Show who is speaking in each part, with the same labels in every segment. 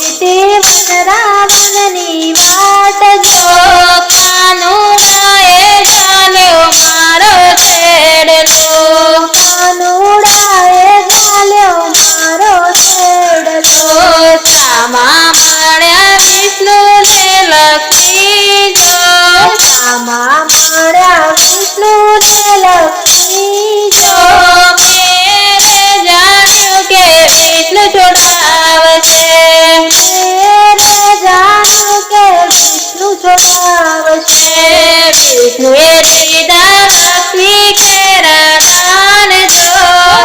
Speaker 1: ઉભી વનરાવનની વાટ જો કાનુડાએ ગાલ્યો મારો છેડલો કાનુડાએ ગાલ્યો મારો છેડલો સામા મળ્યા વિષ્ણુ ને લક્ષ્મી જો સામા મળ્યા વિષ્ણુ ને લક્ષ્મી જો મેરે જાણ્યું કે વિષ્ણુ છોડાવશે મેરે જાણ્યું કે વિષ્ણુ છોડાવશે વિષ્ણુએ દીધા લક્ષ્મી કેરા દાન જો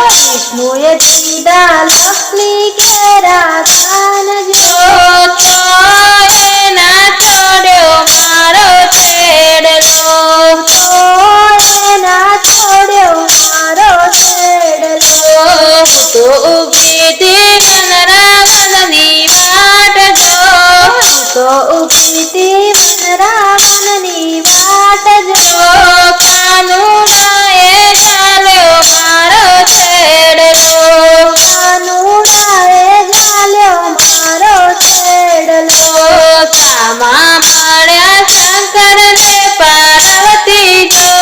Speaker 1: વિષ્ણુએ દીધા લક્ષ્મી કેરા દાન જો તો એના છોડ્યો મારો છેડલો તો એના છોડ્યો મારો છેડલો તો ઊભી હતી વનરાવનની વાટ જો તો ઊભી હતી વનરાવનની વાટ જો કાનુડાએ ગાલ્યો મારો છેડલો કાનુડાએ ગાલ્યો મારો છેડલો સામા મળ્યા શંકર ને પાર્વતી જો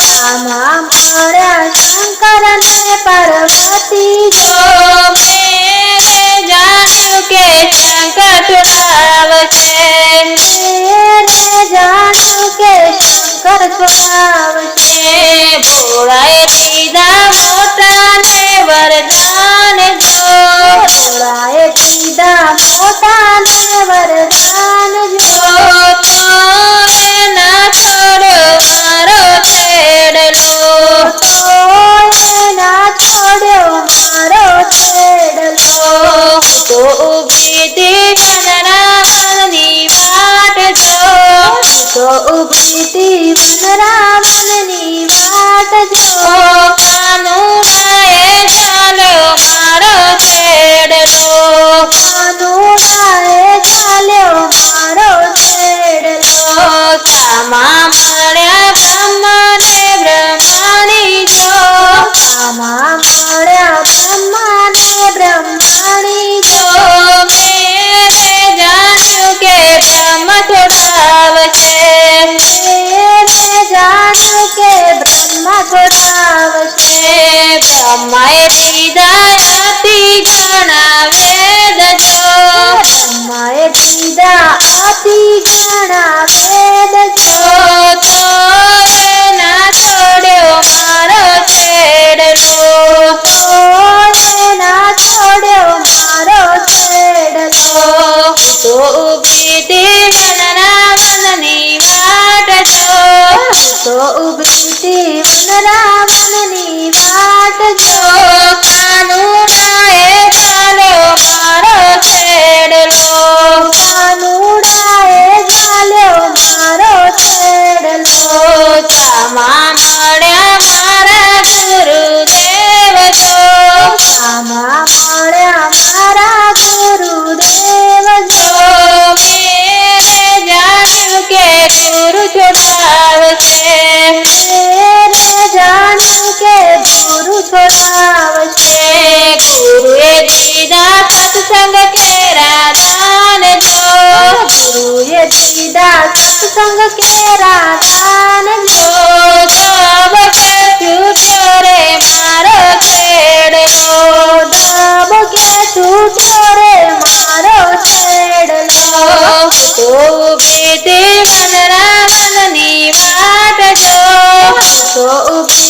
Speaker 1: સામા મળ્યા શંકર ને પાર્વતી જો મેરે જાણ્યું કે શંકર છોડાવશે મેરે જાણ્યું કે શંકર છોડાવશે ભોળાએ દીધા મોટા ને વરદાન જો ભોળાએ દીધા મોટા ને વરદાન જો તો એના છોડ્યો મારો છેડલો તો એના છોડ્યો મારો છેડલો તો ઊભી હતી વનરાવનની વાટ જો તો ઊભી હતી વનરાવનની વાટ જો કાનુડાએ ગાલ્યો મારો છેડલો કાનુડાએ ગાલ્યો મારો છેડલો સામા મળ્યા બ્રહ્મા ને બ્રહ્માણી જો સામા મળ્યા બ્રહ્મા ને બ્રહ્માણી જો મેરે જાણ્યું કે બ્રહ્મ છોડાવશે મેરે જાણ્યું કે બ્રહ્મ છોડાવશે બ્રહ્માએ દીધા અતિ ઘણા વેદ જો બ્રહ્માએ દીધા અતિ ઘણા વેદ જો તો એના છોડ્યો મારો છેડલો તો એના છોડ્યો મારો છેડલો તો ઊભી હતી વનરાવનની વાટ જો તો ઊભી હતી વનરાવનની વાટ જો કાનુડાએ ગાલ્યો મારો છેડલો કાનુડાએ ગાલ્યો મારો છેડલો સામા મળ્યા મારા ગુરુદેવ જો સામા મળ્યા મારા ગુરુદેવ જો મેરે જાણ્યું કે ગુરુ છોડાવશે મેરે જાણ્યું કે ગુરુ છોડાવશે ગુરુએ દીધા સત્સંગ કેરા દાન જો ગુરુએ દીધા સત્સંગ કેરા દાન જો દબ કે છૂટ્યો રે મારો છેડલો દબ કે છૂટ્યો રે મારો છેડલો તો ઊભી હતી વનરાવનની વાટ જો તો ઊભી